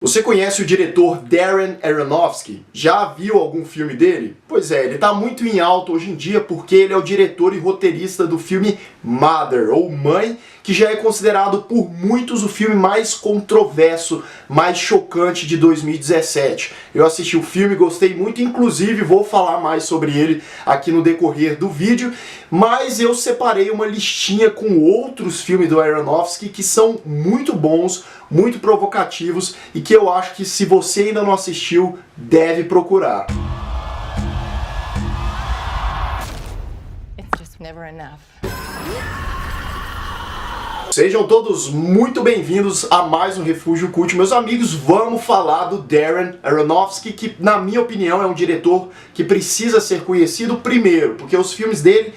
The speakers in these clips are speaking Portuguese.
Você conhece o diretor Darren Aronofsky? Já viu algum filme dele? Pois é, ele está muito em alta hoje em dia porque ele é o diretor e roteirista do filme Mother, ou Mãe, que já é considerado por muitos o filme mais controverso, mais chocante de 2017. Eu assisti o filme, gostei muito, inclusive vou falar mais sobre ele aqui no decorrer do vídeo, mas eu separei uma listinha com outros filmes do Aronofsky que são muito bons, muito provocativos e que eu acho que se você ainda não assistiu, deve procurar. It's just never enough. Sejam todos muito bem-vindos a mais um Refúgio Cult. Meus amigos, vamos falar do Darren Aronofsky, que na minha opinião é um diretor que precisa ser conhecido primeiro, porque os filmes dele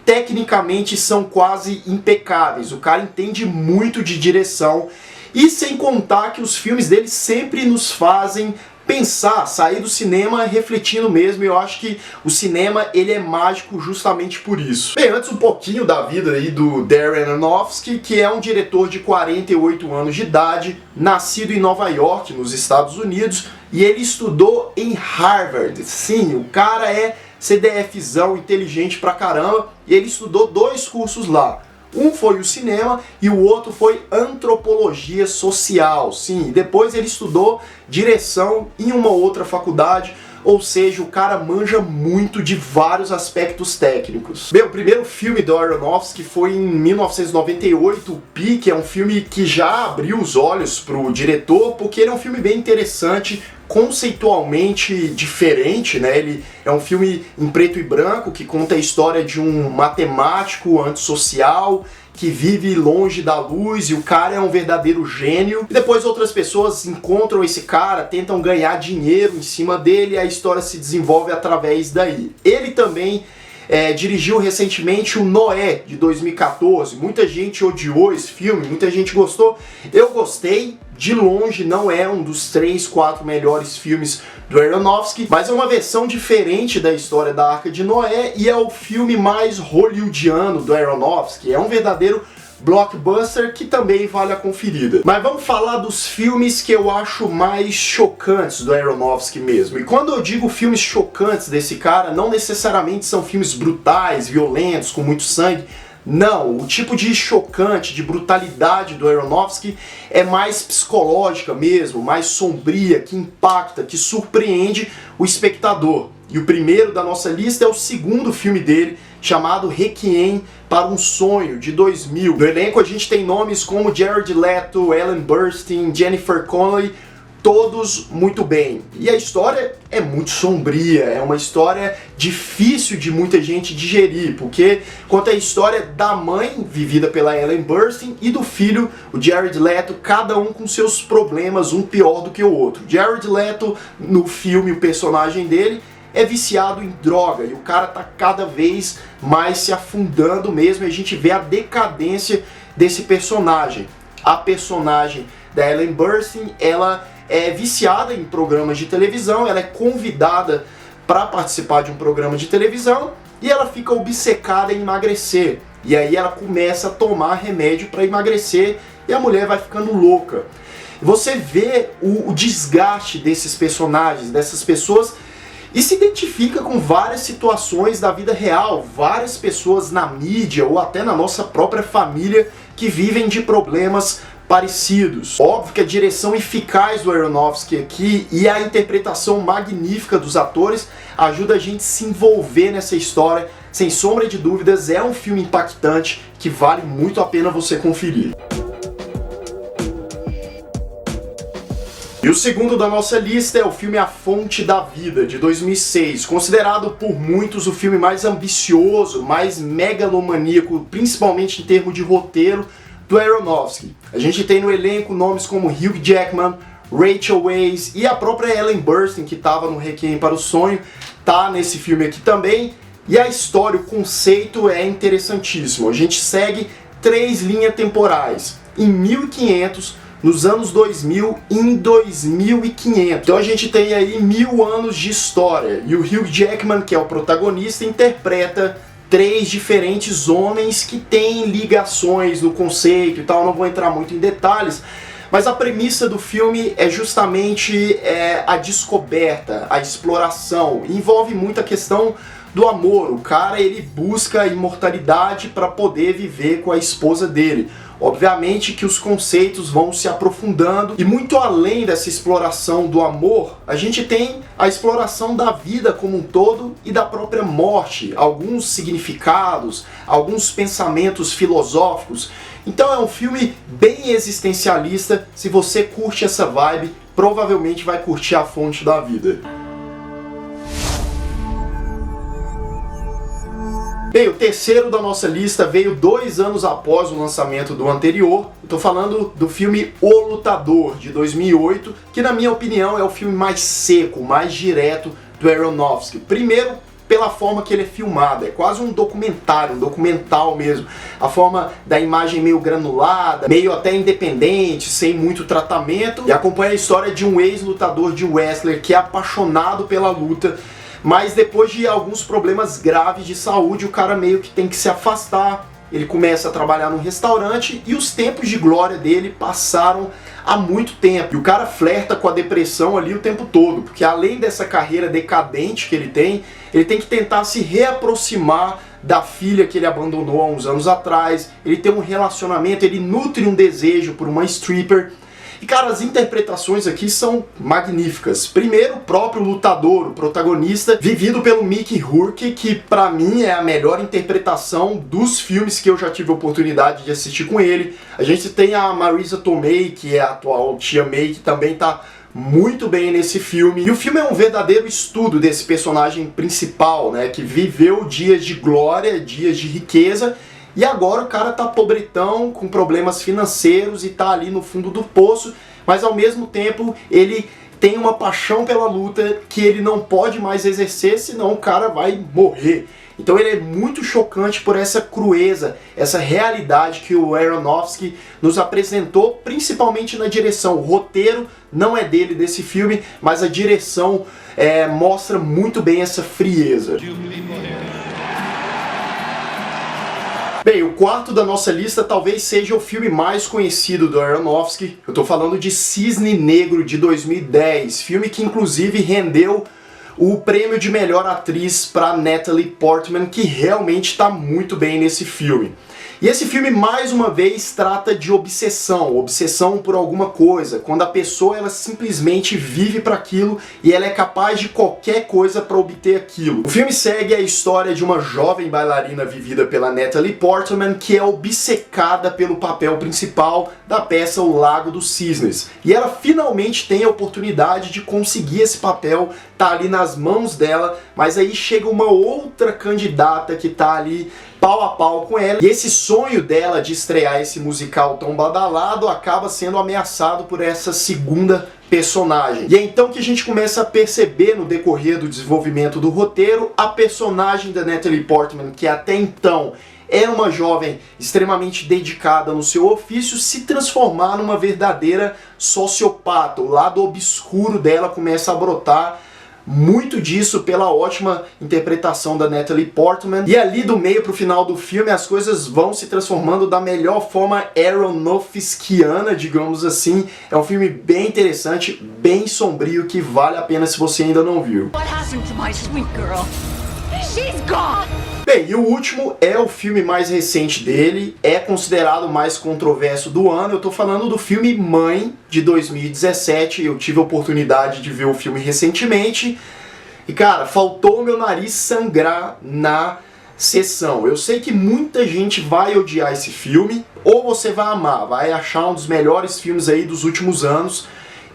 tecnicamente são quase impecáveis. O cara entende muito de direção e sem contar que os filmes dele sempre nos fazem pensar, sair do cinema refletindo mesmo, e eu acho que o cinema ele é mágico justamente por isso. Bem, antes um pouquinho da vida aí do Darren Aronofsky, que é um diretor de 48 anos de idade, nascido em Nova York, nos Estados Unidos, e ele estudou em Harvard. Sim, o cara é CDFzão, inteligente pra caramba, e ele estudou 2 cursos lá. Um foi o cinema e o outro foi antropologia social. Sim, depois ele estudou direção em uma outra faculdade, ou seja, o cara manja muito de vários aspectos técnicos. Bem, o primeiro filme do Aronofsky foi em 1998, o Pi, que é um filme que já abriu os olhos pro diretor, porque ele é um filme bem interessante, conceitualmente diferente, né? Ele é um filme em preto e branco que conta a história de um matemático antissocial que vive longe da luz e o cara é um verdadeiro gênio. E depois outras pessoas encontram esse cara, tentam ganhar dinheiro em cima dele e a história se desenvolve através daí. Ele também dirigiu recentemente o Noé, de 2014. Muita gente odiou esse filme, muita gente gostou. Eu gostei. De longe não é um dos 3, 4 melhores filmes do Aronofsky, mas é uma versão diferente da história da Arca de Noé e é o filme mais hollywoodiano do Aronofsky. É um verdadeiro blockbuster que também vale a conferida. Mas vamos falar dos filmes que eu acho mais chocantes do Aronofsky mesmo. E quando eu digo filmes chocantes desse cara, não necessariamente são filmes brutais, violentos, com muito sangue. Não, o tipo de chocante, de brutalidade do Aronofsky é mais psicológica mesmo, mais sombria, que impacta, que surpreende o espectador. E o primeiro da nossa lista é o segundo filme dele, chamado Requiem para um Sonho, de 2000. No elenco a gente tem nomes como Jared Leto, Ellen Burstyn, Jennifer Connelly, todos muito bem. E a história é muito sombria, é uma história difícil de muita gente digerir, porque conta a história da mãe, vivida pela Ellen Burstyn, e do filho, o Jared Leto, cada um com seus problemas, um pior do que o outro. Jared Leto, no filme, o personagem dele, é viciado em droga, e o cara tá cada vez mais se afundando mesmo, e a gente vê a decadência desse personagem. A personagem da Ellen Burstyn, ela é viciada em programas de televisão, ela é convidada para participar de um programa de televisão e ela fica obcecada em emagrecer. E aí ela começa a tomar remédio para emagrecer e a mulher vai ficando louca. Você vê o desgaste desses personagens, dessas pessoas, e se identifica com várias situações da vida real, várias pessoas na mídia ou até na nossa própria família que vivem de problemas parecidos. Óbvio que a direção eficaz do Aronofsky aqui e a interpretação magnífica dos atores ajuda a gente a se envolver nessa história. Sem sombra de dúvidas, é um filme impactante que vale muito a pena você conferir. E o segundo da nossa lista é o filme A Fonte da Vida, de 2006, considerado por muitos o filme mais ambicioso, mais megalomaníaco, principalmente em termos de roteiro, do Aronofsky. A gente tem no elenco nomes como Hugh Jackman, Rachel Weisz e a própria Ellen Burstyn, que estava no Requiem para o Sonho, tá nesse filme aqui também. E a história, o conceito é interessantíssimo. A gente segue 3 linhas temporais, em 1500, nos anos 2000 e em 2500. Então a gente tem aí 1000 anos de história. E o Hugh Jackman, que é o protagonista, interpreta 3 diferentes homens que têm ligações no conceito e tal, não vou entrar muito em detalhes, Mas a premissa do filme é justamente a descoberta, a exploração. Envolve muita questão do amor. O cara, ele busca a imortalidade para poder viver com a esposa dele. Obviamente que os conceitos vão se aprofundando e muito além dessa exploração do amor, a gente tem a exploração da vida como um todo e da própria morte, alguns significados, alguns pensamentos filosóficos. Então é um filme bem existencialista. Se você curte essa vibe, provavelmente vai curtir A Fonte da Vida. Bem, o terceiro da nossa lista veio 2 anos após o lançamento do anterior. Estou falando do filme O Lutador, de 2008, que na minha opinião é o filme mais seco, mais direto do Aronofsky. Primeiro, pela forma que ele é filmado, é quase um documentário, um documental mesmo. A forma da imagem meio granulada, meio até independente, sem muito tratamento, e acompanha a história de um ex-lutador de wrestler que é apaixonado pela luta, mas depois de alguns problemas graves de saúde, o cara meio que tem que se afastar. Ele começa a trabalhar num restaurante e os tempos de glória dele passaram há muito tempo. E o cara flerta com a depressão ali o tempo todo, porque além dessa carreira decadente que ele tem que tentar se reaproximar da filha que ele abandonou há uns anos atrás. Ele tem um relacionamento, ele nutre um desejo por uma stripper. E cara, as interpretações aqui são magníficas. Primeiro, o próprio lutador, o protagonista, vivido pelo Mickey Rourke, que pra mim é a melhor interpretação dos filmes que eu já tive a oportunidade de assistir com ele. A gente tem a Marisa Tomei, que é a atual Tia May, que também tá muito bem nesse filme. E o filme é um verdadeiro estudo desse personagem principal, né, que viveu dias de glória, dias de riqueza, e agora o cara tá pobretão, com problemas financeiros e tá ali no fundo do poço, mas ao mesmo tempo ele tem uma paixão pela luta que ele não pode mais exercer, senão o cara vai morrer. Então ele é muito chocante por essa crueza, essa realidade que o Aronofsky nos apresentou, principalmente na direção. O roteiro não é dele, desse filme, mas a direção mostra muito bem essa frieza. Bem, o quarto da nossa lista talvez seja o filme mais conhecido do Aronofsky. Eu tô falando de Cisne Negro, de 2010, filme que inclusive rendeu o prêmio de melhor atriz para Natalie Portman, que realmente está muito bem nesse filme. E esse filme, mais uma vez, trata de obsessão, obsessão por alguma coisa, quando a pessoa ela simplesmente vive para aquilo e ela é capaz de qualquer coisa para obter aquilo. O filme segue a história de uma jovem bailarina vivida pela Natalie Portman, que é obcecada pelo papel principal da peça O Lago dos Cisnes. E ela finalmente tem a oportunidade de conseguir esse papel, tá ali nas mãos dela, mas aí chega uma outra candidata que tá ali pau a pau com ela, e esse sonho dela de estrear esse musical tão badalado acaba sendo ameaçado por essa segunda personagem. E é então que a gente começa a perceber no decorrer do desenvolvimento do roteiro a personagem da Natalie Portman, que até então era uma jovem extremamente dedicada no seu ofício, se transformar numa verdadeira sociopata. O lado obscuro dela começa a brotar. Muito disso pela ótima interpretação da Natalie Portman. E ali do meio pro final do filme as coisas vão se transformando da melhor forma aronofskiana, digamos assim. É um filme bem interessante, bem sombrio, que vale a pena se você ainda não viu. What happened to my sweet girl? She's gone! Bem, e o último é o filme mais recente dele, é considerado o mais controverso do ano. Eu tô falando do filme Mãe, de 2017. Eu tive a oportunidade de ver o filme recentemente. E cara, faltou o meu nariz sangrar na sessão. Eu sei que muita gente vai odiar esse filme, ou você vai amar, vai achar um dos melhores filmes aí dos últimos anos.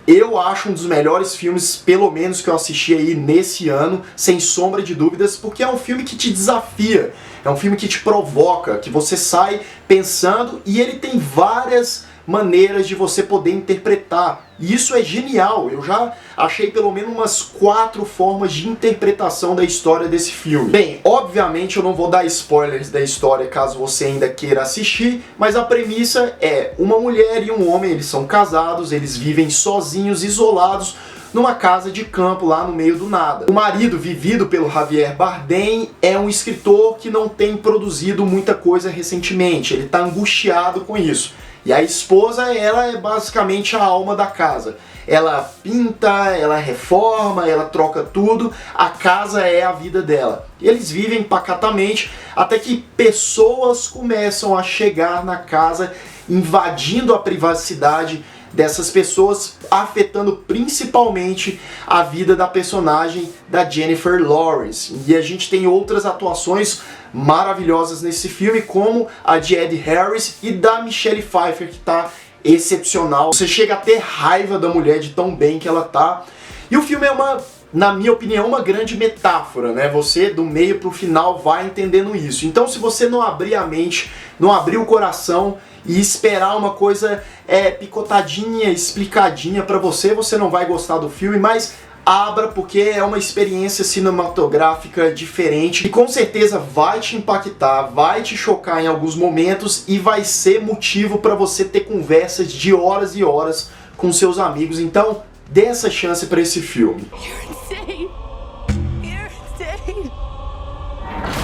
Eu acho um dos melhores filmes, pelo menos, que eu assisti aí nesse ano, sem sombra de dúvidas, porque é um filme que te desafia, é um filme que te provoca, que você sai pensando, e ele tem várias maneiras de você poder interpretar. E isso é genial. Eu já achei pelo menos umas 4 formas de interpretação da história desse filme. Bem, obviamente eu não vou dar spoilers da história caso você ainda queira assistir, mas a premissa é uma mulher e um homem, eles são casados, eles vivem sozinhos, isolados, numa casa de campo lá no meio do nada. O marido, vivido pelo Javier Bardem, é um escritor que não tem produzido muita coisa recentemente, ele está angustiado com isso. E a esposa, ela é basicamente a alma da casa. Ela pinta, ela reforma, ela troca tudo, a casa é a vida dela. Eles vivem pacatamente até que pessoas começam a chegar na casa, invadindo a privacidade dessas pessoas, afetando principalmente a vida da personagem da Jennifer Lawrence. E a gente tem outras atuações maravilhosas nesse filme, como a de Ed Harris e da Michelle Pfeiffer, que tá excepcional. Você chega a ter raiva da mulher de tão bem que ela tá. E o filme é na minha opinião, uma grande metáfora, né? Você, do meio pro final, vai entendendo isso. Então, se você não abrir a mente, não abrir o coração e esperar uma coisa picotadinha, explicadinha pra você, você não vai gostar do filme, mas abra, porque é uma experiência cinematográfica diferente e com certeza vai te impactar, vai te chocar em alguns momentos e vai ser motivo para você ter conversas de horas e horas com seus amigos. Então, dê essa chance para esse filme.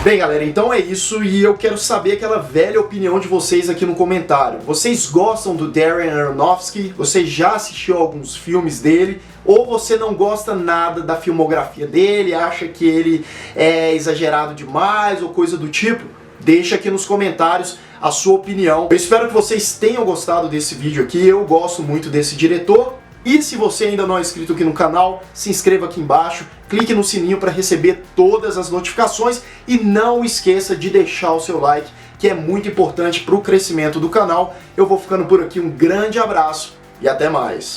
Bem, galera, então é isso e eu quero saber aquela velha opinião de vocês aqui no comentário. Vocês gostam do Darren Aronofsky? Você já assistiu alguns filmes dele? Ou você não gosta nada da filmografia dele, acha que ele é exagerado demais ou coisa do tipo? Deixa aqui nos comentários a sua opinião. Eu espero que vocês tenham gostado desse vídeo aqui, eu gosto muito desse diretor. E se você ainda não é inscrito aqui no canal, se inscreva aqui embaixo, clique no sininho para receber todas as notificações e não esqueça de deixar o seu like, que é muito importante para o crescimento do canal. Eu vou ficando por aqui, um grande abraço e até mais!